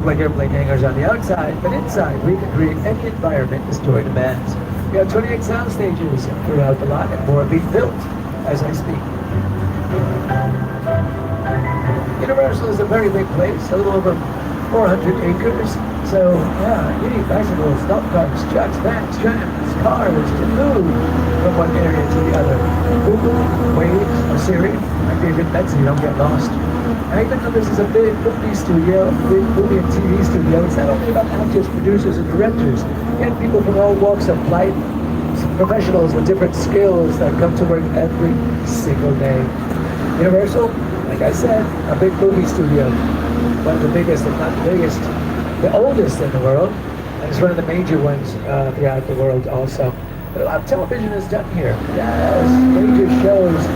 like airplane hangars on the outside, but inside we can create any environment the story demands. We have 28 sound stages throughout the lot and more being built as I speak. Universal is a very big place, a little over 400 acres. So, yeah, you need bicycles, dump carts, trucks, vans, trams, cars to move from one area to the other. Google, Waze, or Siri, my favorite bet so you don't get lost. And even though this is a big movie studio, big movie and TV studio, it's not only about actors, producers, and directors. You have people from all walks of life, professionals with different skills that come to work every single day. Universal, like I said, a big movie studio. One of the biggest, if not the biggest, the oldest in the world, and it's one of the major ones throughout the world also. But a lot of television is done here. Yes, major shows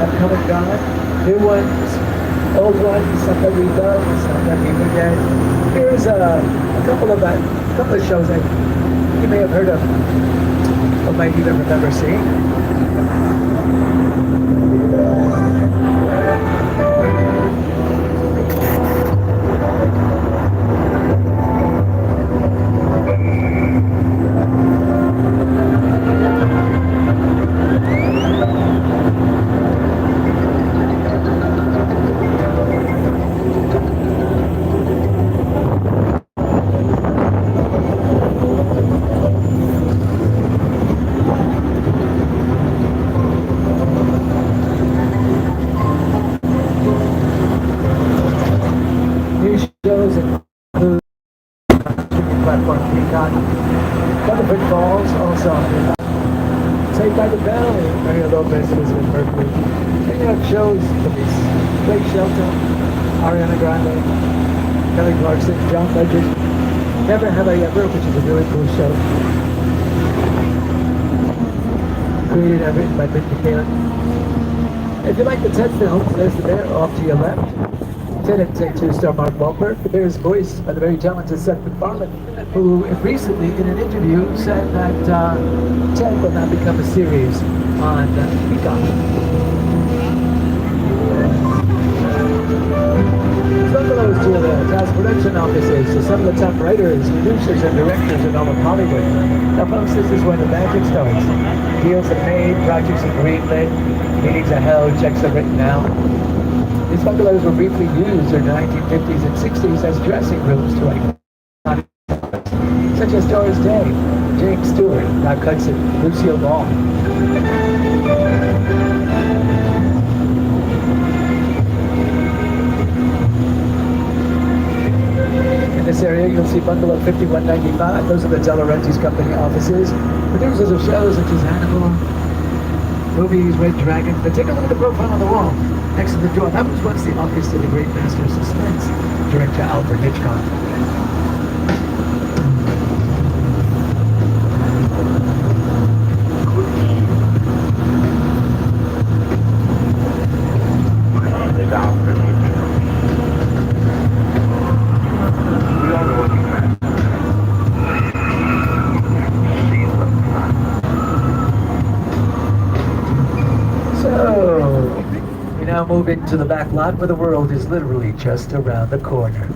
have come and gone. New ones, old ones, some that we love, some that we forget. Here's a couple of shows that you may have heard of, or might even remember seeing. Shows include platform Peacock, Rutherford Falls, also Saved by the Bell, Mario Lopez, Elizabeth Berkley. And you have shows for these Blake Shelton, Ariana Grande, Kelly Clarkson, John Legend, Never Have I Ever, which is a really cool show. Created and written by Mitch McCallan. If you like the Ted films, there's the bear off to your left. Ted and Ted 2 star Mark Wahlberg. The bear is voiced by the very talented Seth MacFarlane, who recently in an interview said that Ted will not become a series on Peacock. Bungalows to the task production offices to some of the top writers, producers, and directors in all of Hollywood. Now folks, this is where the magic starts. Deals are made, projects are greenlit, meetings are held, checks are written out. These bungalows were briefly used in the 1950s and 60s as dressing rooms to icons such as Doris Day, James Stewart, Doc Hudson, Lucille Ball. In this area, you'll see Bungalow 5195. Those are the De Laurentiis Company offices. Producers of shows such as Hannibal, movies, Red Dragon. But take a look at the profile on the wall next to the door. That was once the office of the great master of suspense, director Alfred Hitchcock. Now move into the back lot where the world is literally just around the corner.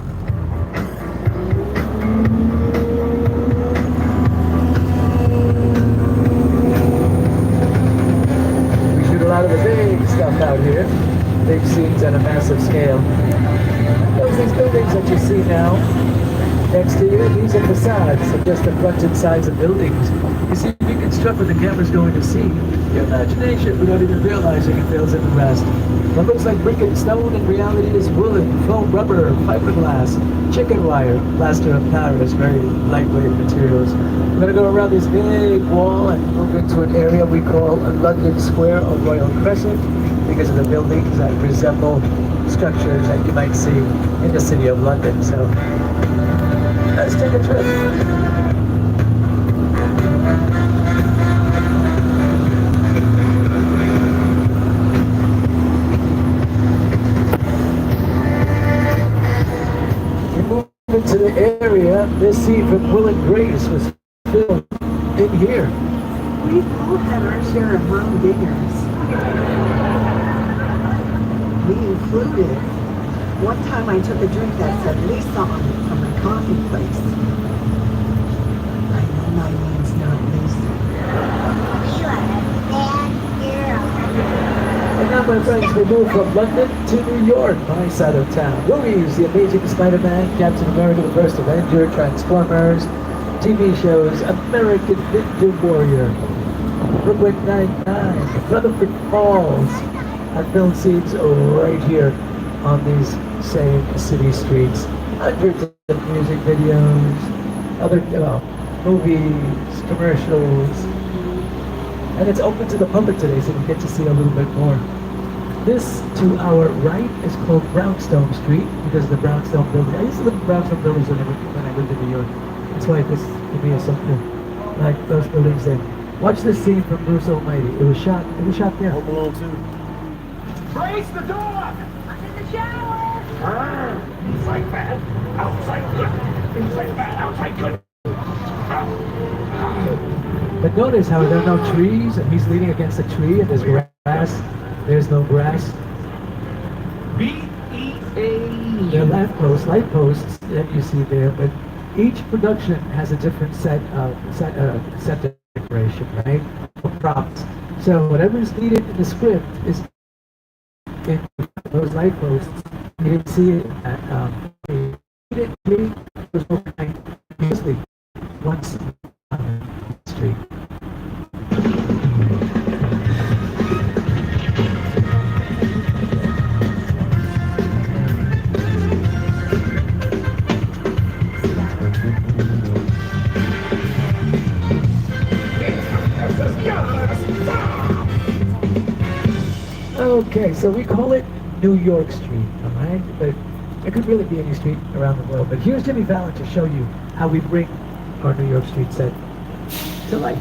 We shoot a lot of the big stuff out here, big scenes on a massive scale. These buildings that you see now next to you, these are facades of just the front and sides of buildings. You see, you can construct what the camera's going to see. Your imagination, without even realizing it, fills in the rest. What looks like brick and stone in reality is woolen, foam rubber, fiberglass, chicken wire, plaster of Paris, very lightweight materials. We're going to go around this big wall and move into an area we call London Square or Royal Crescent because of the buildings that resemble structures that you might see in the city of London. So let's take a trip. Into the area, this scene from Will and Grace was filmed in here. We both had our share of humdingers. We included One time I took a drink that said Lisa on it from a coffee place. I know my name's not Lisa. You are a bad girl. And now, my friends, we move from London to New York, my side of town. Movies, The Amazing Spider-Man, Captain America, The First Avenger, Transformers, TV shows, American Ninja Warrior, Brooklyn Nine-Nine, Rutherford Falls. I filmed scenes right here on these same city streets. Hundreds of music videos, other movies, commercials. And it's open to the public today, so we get to see a little bit more. This to our right is called Brownstone Street because of the Brownstone Building. I used to live in Brownstone Buildings when I lived in New York. That's why this to me is so cool. Like those buildings there. Watch this scene from Bruce Almighty. It was shot there. Home Alone 2. Raise the door! I'm in the shower! Inside bad, outside good. Inside bad, outside good. But notice how there are no trees, and he's leaning against a tree, and there's grass. There's no grass. B-E-A. There are light posts that you see there, but each production has a different set decoration, right? For props. So whatever's needed in the script is in those light posts. You didn't see it at there's no kind usually once on the street. Okay, so we call it New York Street, all right? But it could really be any street around the world. But here's Jimmy Fallon to show you how we bring our New York Street set to life.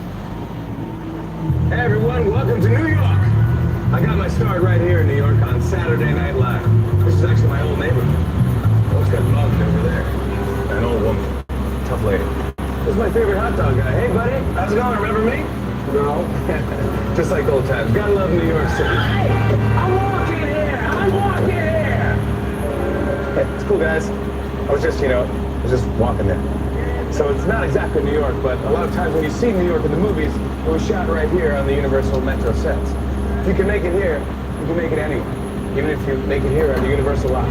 Hey everyone, welcome to New York. I got my start right here in New York on Saturday Night Live. This is actually my old neighborhood. Folks got mugged over there. An old woman. Tough lady. This is my favorite hot dog guy. Hey buddy, how's it going? Remember me? No. Just like old times. Gotta love New York City. Hey, I'm walking here! I'm walking here! Hey, it's cool guys. I was just walking there. So it's not exactly New York, but a lot of times when you see New York in the movies, it was shot right here on the Universal Metro sets. If you can make it here, you can make it anywhere. Even if you make it here on the Universal lot.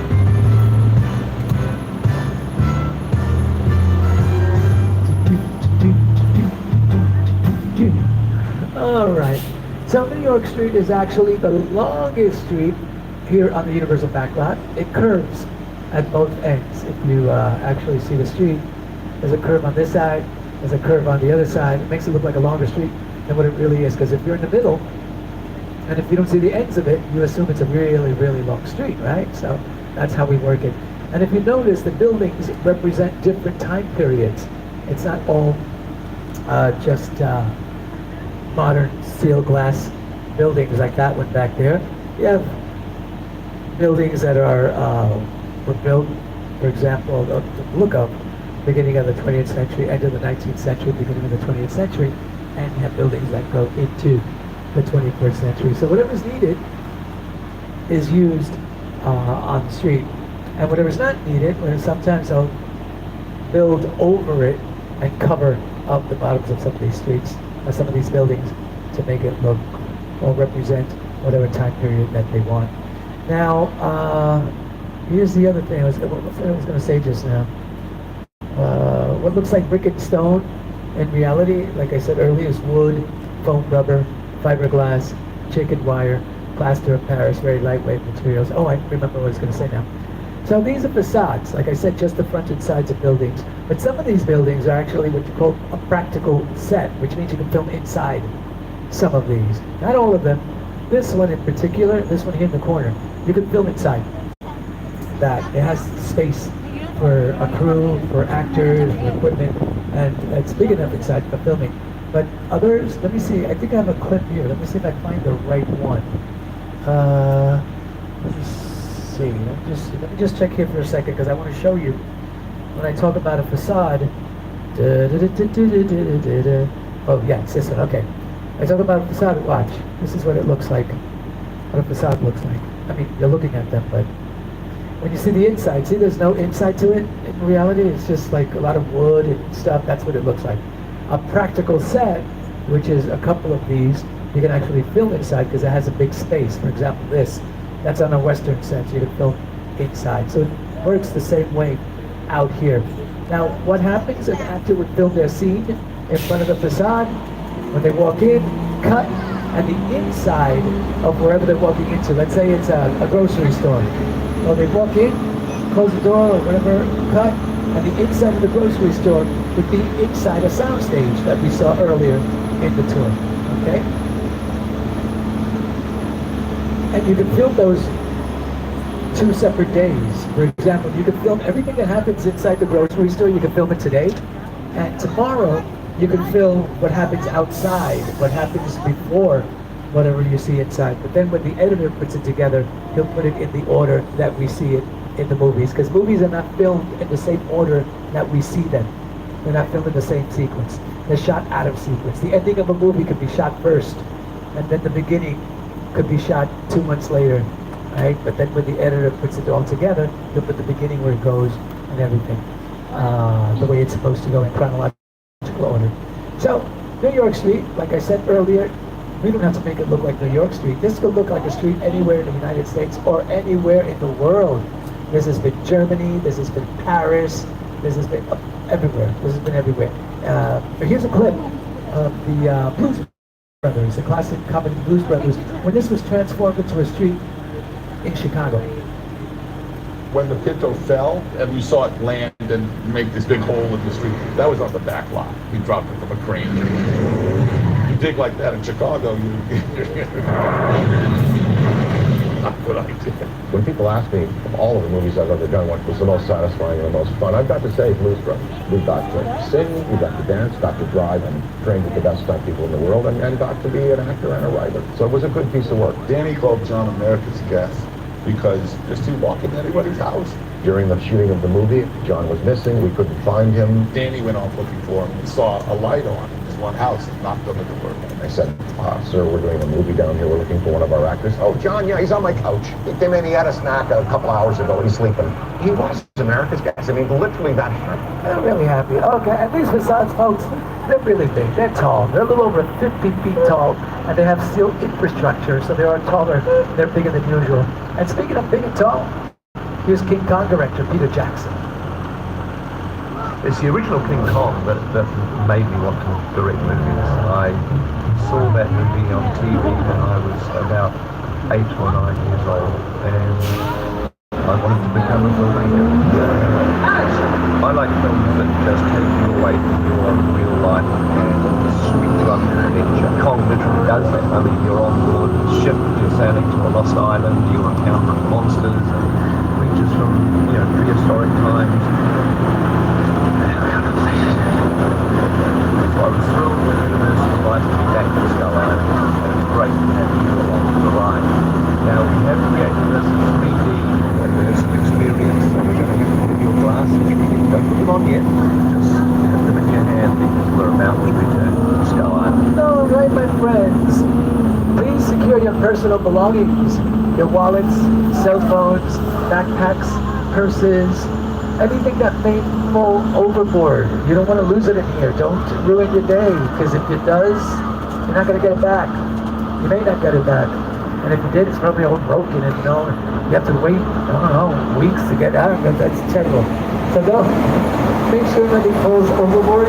All right. So New York Street is actually the longest street here on the Universal backlot. It curves at both ends. If you actually see the street, there's a curve on this side, there's a curve on the other side. It makes it look like a longer street than what it really is, because if you're in the middle, and if you don't see the ends of it, you assume it's a really, really long street, right? So that's how we work it. And if you notice, the buildings represent different time periods. It's not all just modern steel glass buildings like that one back there. You have buildings that were built, for example, look up, beginning of the 20th century, end of the 19th century, beginning of the 20th century, and you have buildings that go into the 21st century. So whatever's needed is used on the street, and whatever's not needed, where sometimes they'll build over it and cover up the bottoms of some of these streets, or some of these buildings, to make it look or represent whatever time period that they want. Now, here's the other thing I was going to say just now. What looks like brick and stone, in reality, like I said earlier, is wood, foam rubber, fiberglass, chicken wire, plaster of Paris, very lightweight materials. Oh, I remember what I was going to say now. So these are facades, like I said, just the front and sides of buildings. But some of these buildings are actually what you call a practical set, which means you can film inside some of these. Not all of them. This one in particular, this one here in the corner, you can film inside that. It has space for a crew, for actors, for equipment, and it's big enough inside for filming. But others, let me see, I think I have a clip here. Let me see if I find the right one. Let me see, let me just check here for a second, because I want to show you, when I talk about a facade, oh yeah, it's this one, okay. I talk about a facade, watch, this is what it looks like, what a facade looks like. I mean, you're looking at them, but when you see the inside, see there's no inside to it in reality. It's just like a lot of wood and stuff. That's what it looks like. A practical set, which is a couple of these, you can actually film inside because it has a big space. For example, that's on a Western set, so you can film inside. So it works the same way out here. Now, what happens if an actor would film their scene in front of the facade? When they walk in, cut, and the inside of wherever they're walking into, let's say it's a grocery store. Well, they walk in, close the door or whatever, cut, and the inside of the grocery store would be inside a soundstage that we saw earlier in the tour, okay? And you can film those 2 separate days. For example, you can film everything that happens inside the grocery store, you can film it today, and tomorrow you can film what happens outside, what happens before whatever you see inside. But then when the editor puts it together, he'll put it in the order that we see it in the movies, because movies are not filmed in the same order that we see them. They're not filmed in the same sequence. They're shot out of sequence. The ending of a movie could be shot first, and then the beginning could be shot 2 months later, right? But then when the editor puts it all together, he'll put the beginning where it goes and everything, the way it's supposed to go in chronological order. So, New York Street, like I said earlier, we don't have to make it look like New York Street. This could look like a street anywhere in the United States or anywhere in the world. This has been Germany, this has been Paris, this has been everywhere. This has been everywhere. Here's a clip of the Blues Brothers, the classic comedy Blues Brothers, when this was transformed into a street in Chicago. When the Pinto fell and you saw it land and make this big hole in the street, that was on the back lot. We dropped it from a crane. You dig like that in Chicago, not what I did. When people ask me of all of the movies I've ever done, what was the most satisfying and the most fun, I've got to say Blues Brothers. We got to sing, we got to dance, got to drive, and train with the best stunt people in the world, and got to be an actor and a writer. So it was a good piece of work. Danny called John America's Guest because just he walked into anybody's house. During the shooting of the movie, John was missing, we couldn't find him. Danny went off looking for him and saw a light on in this one house and knocked on the door. I said, sir, we're doing a movie down here, we're looking for one of our actors. Oh, John, yeah, he's on my couch. He came in, he had a snack a couple hours ago, he's sleeping. He was America's Guest. I mean, literally that happy. They're really happy. Okay, and these facades, folks, they're really big. They're tall. They're a little over 50 feet tall, and they have steel infrastructure, so they are taller. They're bigger than usual. And speaking of big and tall, here's King Kong director Peter Jackson. It's the original King Kong that made me want to direct movies. I saw that movie on TV when I was about 8 or 9 years old, and I wanted to become a filmmaker. I like films that just take you away from your real life and sweep you up into adventure. Kong literally does that. I mean, you're on board a ship, you're sailing to a lost island, you're encountering monsters and creatures from, prehistoric times. So I was thrilled when Universal invited me back to Skull Island, and it's great to have you along for the ride. Now we have created this 3D immersive experience, so we're going to have to put your glasses. Don't put them on yet, just have them in your hand because we're about to return to Skull Island. All right, my friends. Please secure your personal belongings, your wallets, cell phones, backpacks, purses, anything that may fall overboard. You don't want to lose it in here. Don't ruin your day, because if it does, you're not going to get it back. You may not get it back. And if you did, it's probably all broken, and you have to wait, weeks to get out of it. That's terrible. So don't. Make sure nothing falls overboard.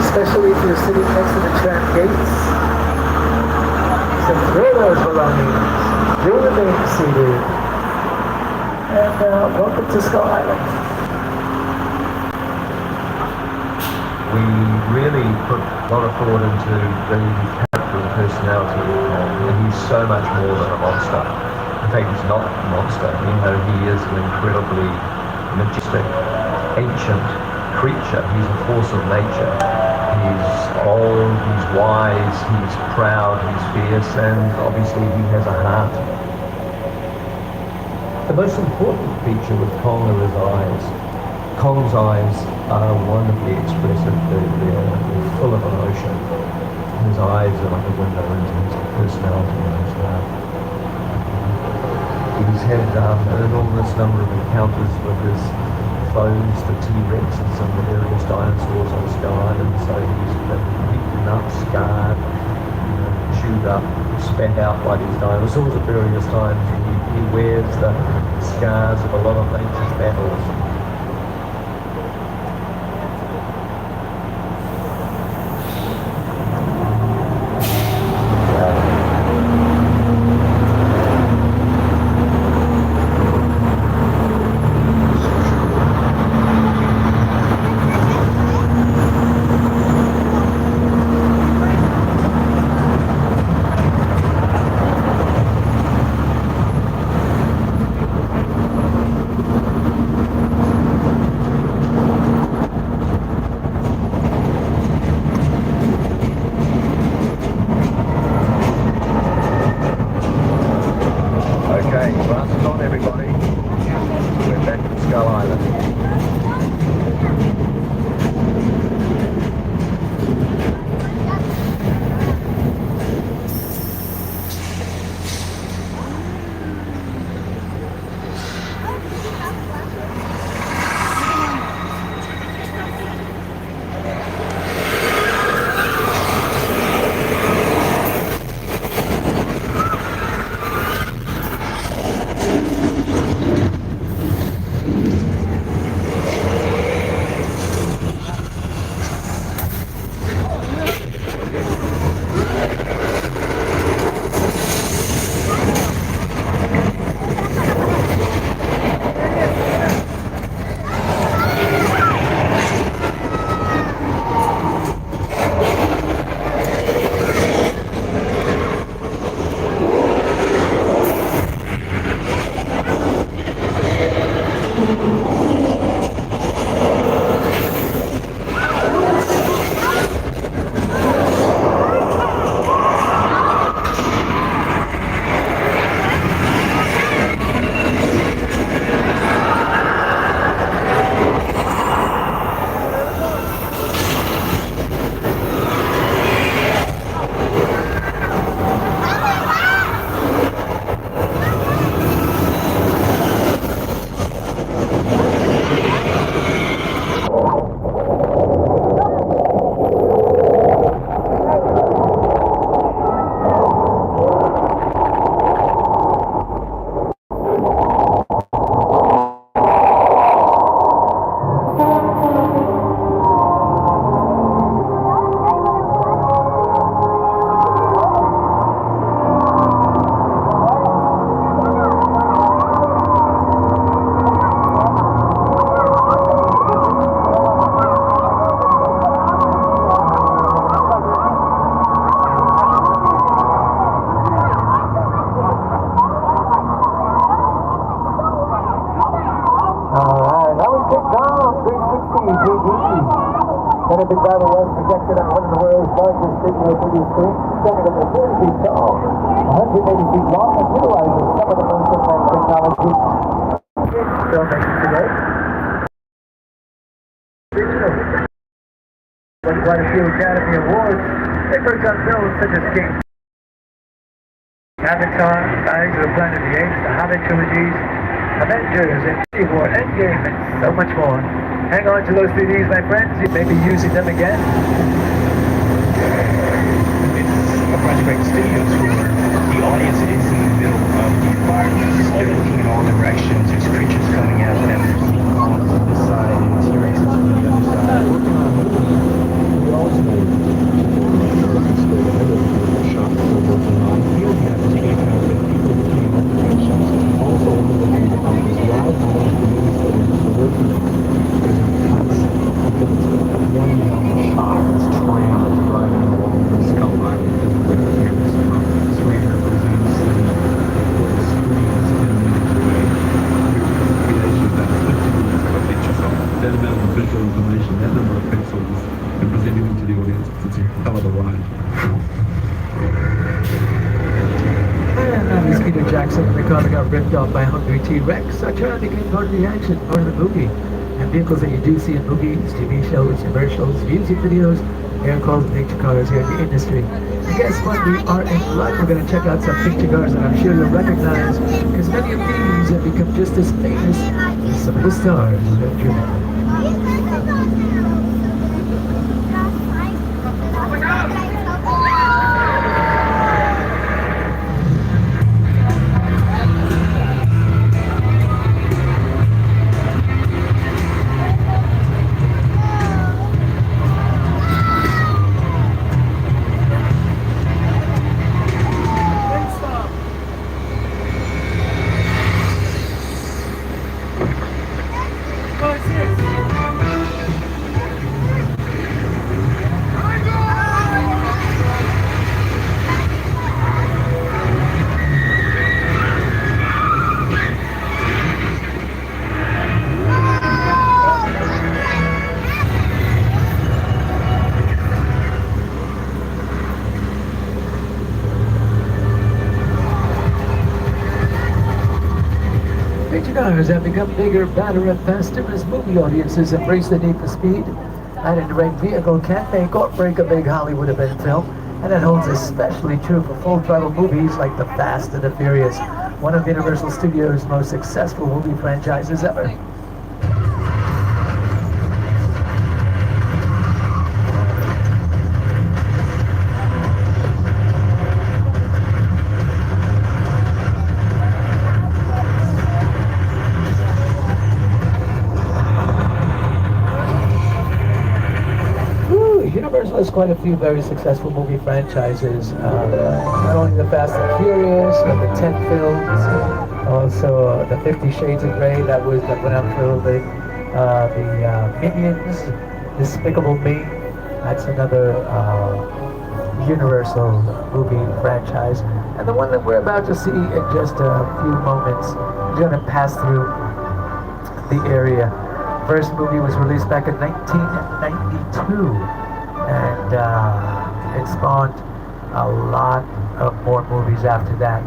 Especially if you're sitting next to the tram gates. So throw those belongings. Do remain seated. And welcome to Skull Island. We really put a lot of thought into the character and personality of Kong, and he's so much more than a monster. In fact, he's not a monster. He is an incredibly majestic, ancient creature. He's a force of nature. He's old, he's wise, he's proud, he's fierce, and obviously he has a heart. The most important feature with Kong are his eyes. Kong's eyes are wonderfully expressive. They're full of emotion. His eyes are like a window into his personality and his heart. He's had an enormous number of encounters with his foes, the T-Rex and some of the various dinosaurs on Skull Island, so he's been beaten up, scarred, chewed up, spat out by these dinosaurs at various times. He wears the scars of a lot of nature's battles. Glasses on, everybody. We're back to Skull Island. Big Battle was projected on one of the world's largest digital video screens, standing over 30 feet tall, 180 feet long, and utilizes some of the most advanced technology in filmmaking today. Won quite a few Academy Awards. They worked on films such as King Avatar, Rise of the Planet of the Apes, the Hobbit trilogies, Avengers, Infinity War, Endgame, and so much more. Hang on to those CDs, my friends. You may be using them again. It's a bunch of great studios where the audience is in the middle of the environment. They're looking in all directions. There's creatures coming at them. There's columns on this side and T-Rexes on the other side. We also shots that we're working on. Here we have to take into account that people looking in all directions. Also, one of the things that comes is live on the movies that we're working on. One young child's tram driving along the Skull Island as we look here. This right here represents the screens in the way. That amount of visual information, that number of pixels, and presenting them to the audience, it's a hell of a ride. And that was Peter Jackson, and the car that got ripped off by Hungry T-Rex. So Charlie became part of the action, part of the movie. and vehicles that you do see in movies, TV shows, commercials, music videos, air calls, and picture cars here in the industry. And guess what? We are in luck. We're going to check out some picture cars that I'm sure you'll recognize, because many of these have become just as famous as some of the stars that have driven. Picture cars have become bigger, badder, and faster as movie audiences embrace the need for speed. An indirect vehicle can make or break a big Hollywood event film, and that holds especially true for full-throttle movies like The Fast and the Furious, one of Universal Studios' most successful movie franchises ever. Universal has quite a few very successful movie franchises. Not only The Fast and Furious, but the 10 films, also the 50 Shades of Grey that went on for a little bit. The Minions, Despicable Me, that's another Universal movie franchise. And the one that we're about to see in just a few moments is going to pass through the area. First movie was released back in 1992. And it spawned a lot of more movies after that.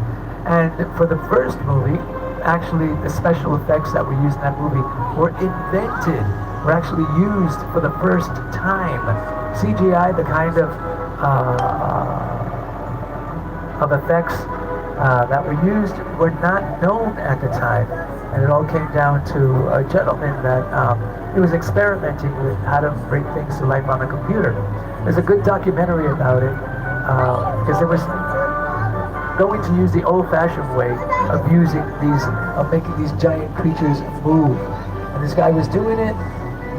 And for the first movie, actually the special effects that were used in that movie were actually used for the first time. CGI, the kind of effects that were used were not known at the time. And it all came down to a gentleman that he was experimenting with how to bring things to life on a computer. There's a good documentary about it, because it was going to use the old-fashioned way of making these giant creatures move. And this guy was doing it.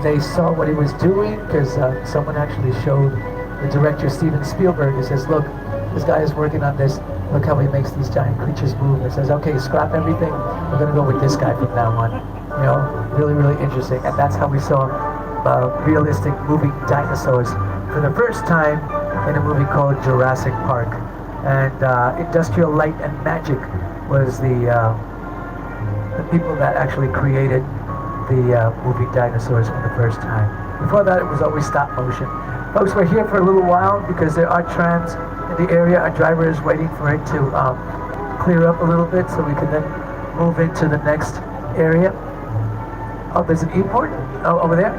They saw what he was doing, because someone actually showed the director, Steven Spielberg. He says, look, this guy is working on this. Look how he makes these giant creatures move. He says, okay, scrap everything. We're going to go with this guy from now on. You know, really, really interesting. And that's how we saw realistic moving dinosaurs for the first time in a movie called Jurassic Park. And Industrial Light and Magic was the people that actually created the movie dinosaurs for the first time. Before that, it was always stop motion. Folks, we're here for a little while because there are trams in the area. Our driver is waiting for it to clear up a little bit so we can then move into the next area. Oh, there's an e-port? Oh, over there?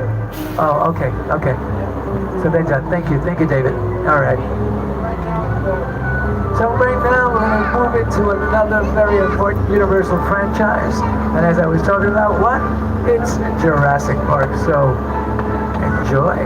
Oh, okay. So they're done. Thank you, David. All right. So right now, we're going to move into another very important Universal franchise. And as I was talking about, what? It's Jurassic Park. So enjoy.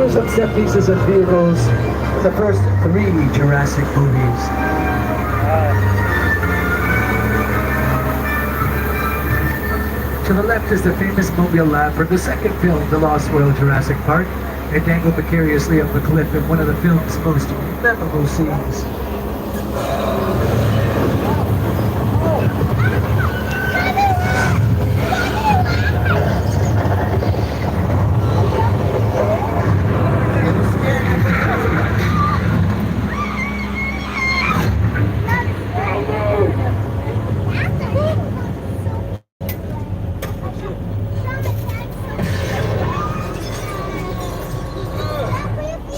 Some set pieces and vehicles for the first 3 Jurassic movies. To the left is the famous Mobile Lab from the second film, The Lost World Jurassic Park. It dangled precariously up the cliff in one of the film's most memorable scenes.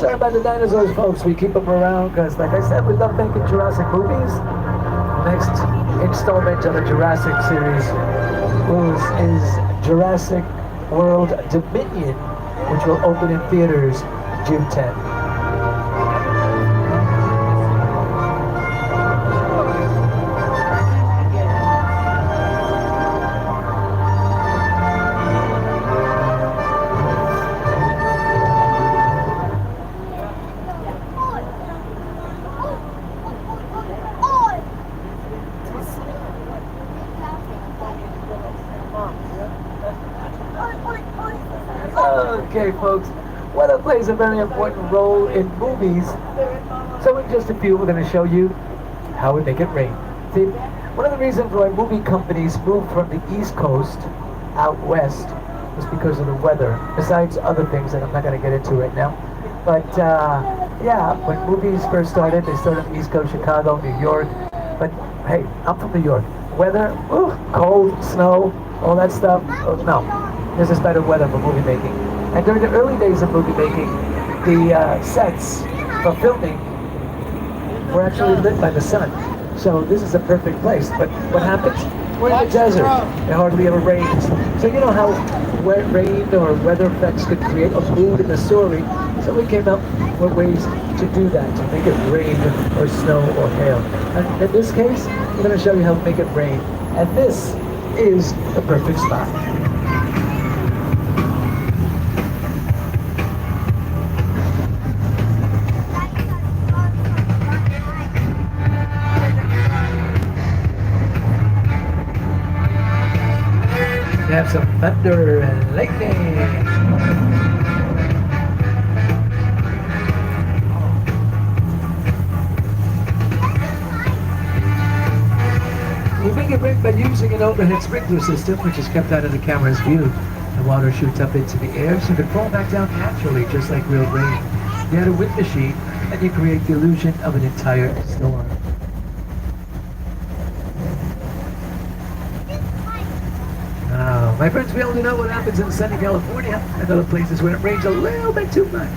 Sorry about the dinosaurs, folks. We keep them around because, like I said, we love making Jurassic movies. Next installment of the Jurassic series is Jurassic World Dominion, which will open in theaters June 10th. Okay, folks, weather plays a very important role in movies. So in just a few, we're going to show you how we make it rain. See, one of the reasons why movie companies moved from the East Coast out west was because of the weather, besides other things that I'm not going to get into right now. But yeah, when movies first started, they started on the East Coast, Chicago, New York. But hey, I'm from New York. Weather, cold, snow, all that stuff, no. There's just better weather for movie making. And during the early days of movie making, the sets for filming were actually lit by the sun. So this is a perfect place. But what happens? We're in the desert. It hardly ever rains. So you know how rain or weather effects could create a mood in the story. So we came up with ways to do that, to make it rain or snow or hail. And in this case, we're going to show you how to make it rain. And this is the perfect spot. We have some thunder and lightning. We make it rain by using an overhead sprinkler system, which is kept out of the camera's view. The water shoots up into the air, so it can fall back down naturally, just like real rain. You add a wind machine, and you create the illusion of an entire storm. My friends, we only know what happens in sunny California and other places where it rains a little bit too much.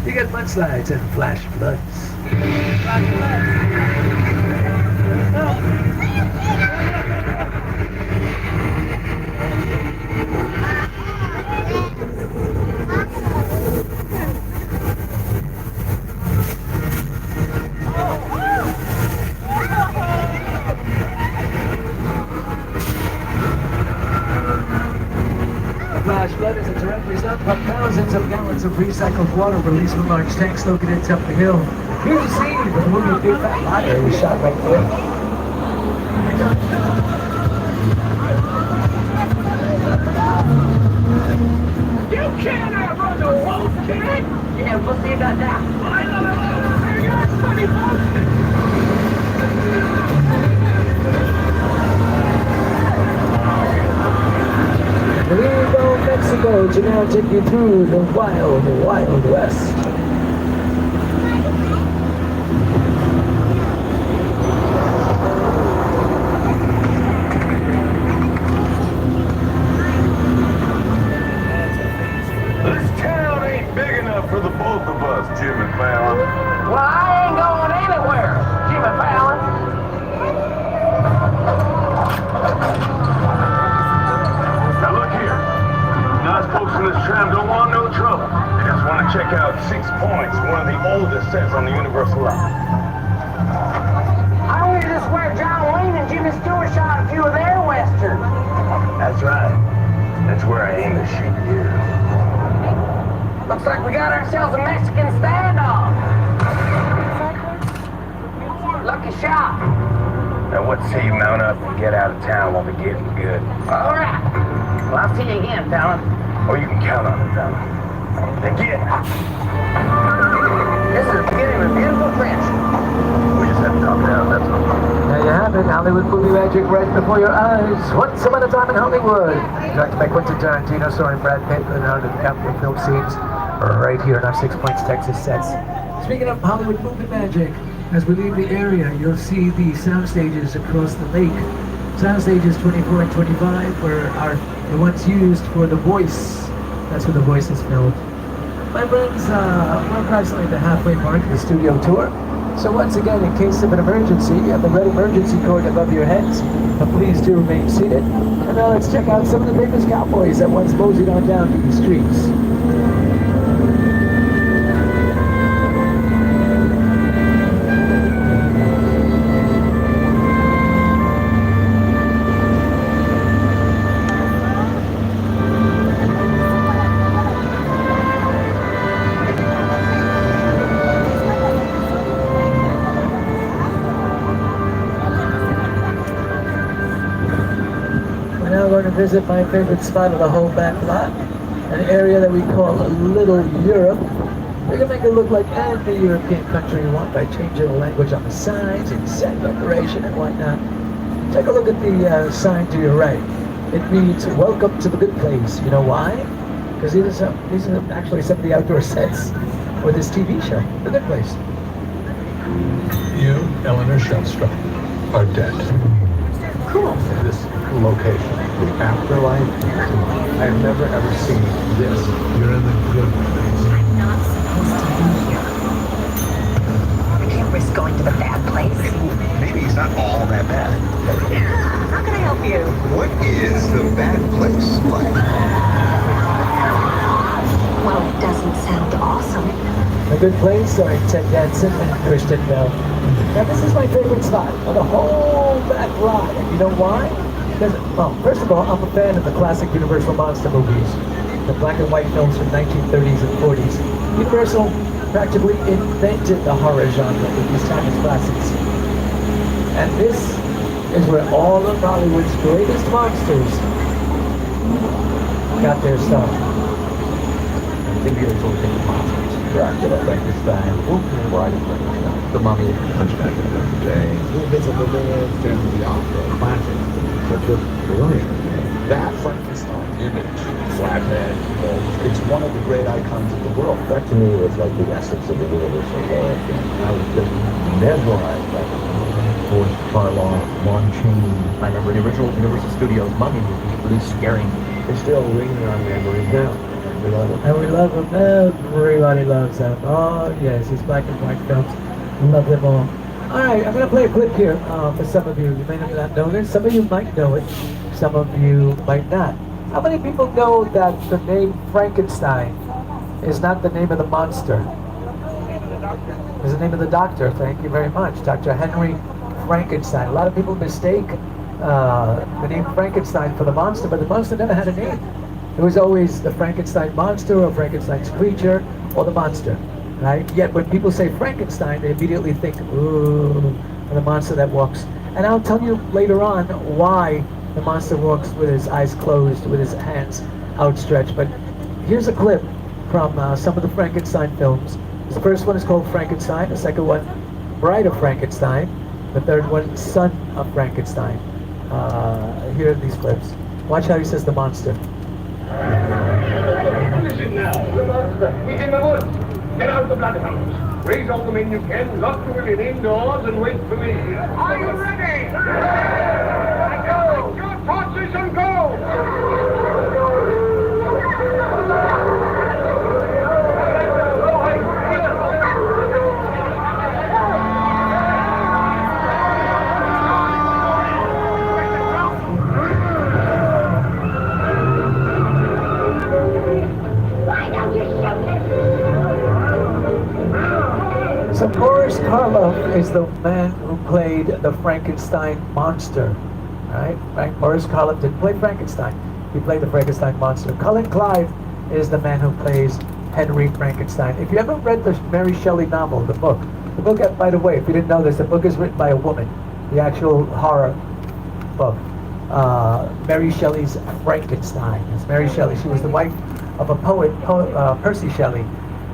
You get mudslides and flash floods. Flash flood is a direct result of thousands of gallons of recycled water released from large tanks located up the hill. Here's a scene of the movie Big Fat Liar we shot right there. You can't outrun the wolf, kid! Yeah, we'll see about that. Rio, Mexico, to now take you through the wild, wild west. This town ain't big enough for the both of us, Jim and Fallon. Well, I ain't going anywhere, Jimmy Fallon. Now look here. Us folks in this tram don't want no trouble. They just want to check out 6 Points, one of the oldest sets on the Universal line. I heard this where John Wayne and Jimmy Stewart shot a few of their westerns. That's right. That's where I aim to shoot you. Looks like we got ourselves a Mexican standoff. Lucky shot. Now what say you mount up and get out of town while we're getting good? All right. Well, I'll see you again, Fallon. Oh, you can count on it, Fallon. Then get. This is the beginning of a beautiful friendship. We just have to talk it out, that's all. There you have it, Hollywood movie magic right before your eyes. Once upon a time in Hollywood. Directed by Quentin Tarantino, starring Brad Pitt, Leonardo DiCaprio film scenes right here in our 6 Points, Texas sets. Speaking of Hollywood movie magic, as we leave the area, you'll see the sound stages across the lake. Sound stages 24 and 25 are the ones used for The Voice. That's where The Voice is filmed. My friends, we're approximately at the halfway mark of the studio tour. So once again, in case of an emergency, you have the red emergency cord above your heads. But please do remain seated. And now let's check out some of the famous cowboys that once moseyed on down to the streets. We're going to visit my favorite spot of the whole back lot, an area that we call Little Europe. We can make it look like any European country you want by changing the language on the signs and set decoration and whatnot. Take a look at the sign to your right. It reads, "Welcome to the good place." You know why? Because these are actually some of the outdoor sets for this TV show, The Good Place. You, Eleanor Shellstrop, are dead. Cool. This location, the afterlife, I've never ever seen this. You're in the good place. I'm not supposed to be here. I can't risk going to the bad place. Maybe it's not all that bad. How can I help you? What is the bad place like? Well, it doesn't sound awesome. A Good Place, starring Ted Danson and Kristen Bell. Now this is my favorite spot of the whole back lot. And you know why? Because, well, first of all, I'm a fan of the classic Universal monster movies, the black and white films from 1930s and 40s. Universal practically invented the horror genre with these timeless classics. And this is where all of Hollywood's greatest monsters got their start. The beautiful thing of monsters. Dracula, Frankenstein, Bride of Frankenstein, The Mummy, Hunchback of Notre Dame, Invisible Man, Phantom of the Opera, classic. But just brilliant. That Frankenstein image, flathead, it's one of the great icons of the world. That to me was like the essence of the Universal horror film. I was just mesmerized by it. Boris Karloff, Lon Chaney. I remember the original Universal Studios Mummy movie, really scary. It's still ringing in our memories now. We love it. And we love them. Everybody loves them. Oh, yes, these black and white films. Love them all. All right, I'm going to play a clip here for some of you. You may not know this. Some of you might know it. Some of you might not. How many people know that the name Frankenstein is not the name of the monster? It's the name of the doctor. Thank you very much. Dr. Henry Frankenstein. A lot of people mistake the name Frankenstein for the monster, but the monster never had a name. It was always the Frankenstein monster or Frankenstein's creature or the monster, right? Yet when people say Frankenstein, they immediately think, ooh, the monster that walks. And I'll tell you later on why the monster walks with his eyes closed, with his hands outstretched. But here's a clip from some of the Frankenstein films. The first one is called Frankenstein. The second one, Bride of Frankenstein. The third one, Son of Frankenstein. Here are these clips. Watch how he says the monster. Listen now, the monster. He's in the woods. Get out the bloodhounds. Raise all the men you can, lock the women indoors, and wait for me. Are you ready? Go! Your torches and go! So Boris Karloff is the man who played the Frankenstein monster, right? Boris Karloff didn't play Frankenstein. He played the Frankenstein monster. Cullen Clive is the man who plays Henry Frankenstein. If you ever read the Mary Shelley novel, the book, by the way, if you didn't know this, the book is written by a woman, the actual horror book. Mary Shelley's Frankenstein. It's Mary Shelley. She was the wife of a poet, Percy Shelley.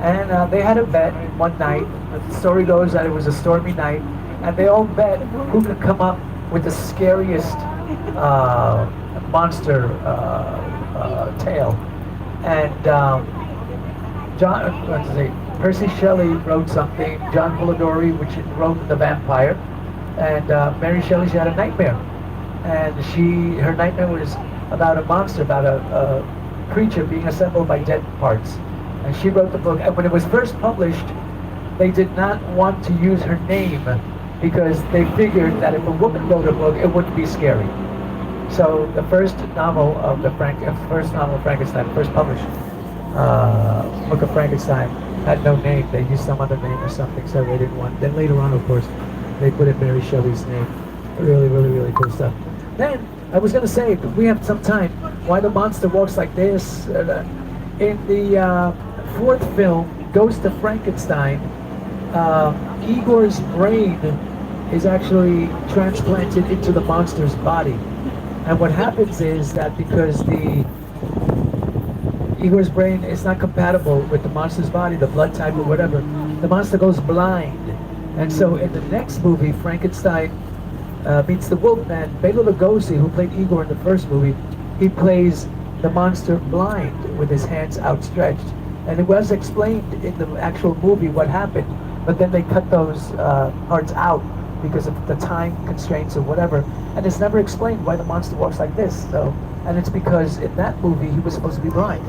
And they had a bet one night. The story goes that it was a stormy night, and they all bet who could come up with the scariest monster tale. And Percy Shelley wrote something. John Polidori, which wrote The Vampire, and Mary Shelley, she had a nightmare, and her nightmare was about a monster, about a creature being assembled by dead parts. And she wrote the book. And when it was first published, they did not want to use her name because they figured that if a woman wrote a book, it wouldn't be scary. So the first novel of Frankenstein, first published book of Frankenstein, had no name. They used some other name or something, so they didn't want. Then later on, of course, they put in Mary Shelley's name. Really, really, really cool stuff. Then I was going to say, if we have some time, why the monster walks like this. In the fourth film, Ghost of Frankenstein, Igor's brain is actually transplanted into the monster's body. And what happens is that because Igor's brain is not compatible with the monster's body, the blood type or whatever, the monster goes blind. And so in the next movie, Frankenstein meets the Wolfman, Bela Lugosi, who played Igor in the first movie, he plays the monster blind with his hands outstretched. And it was explained in the actual movie what happened, but then they cut those parts out because of the time constraints or whatever. And it's never explained why the monster walks like this. So, and it's because in that movie he was supposed to be blind.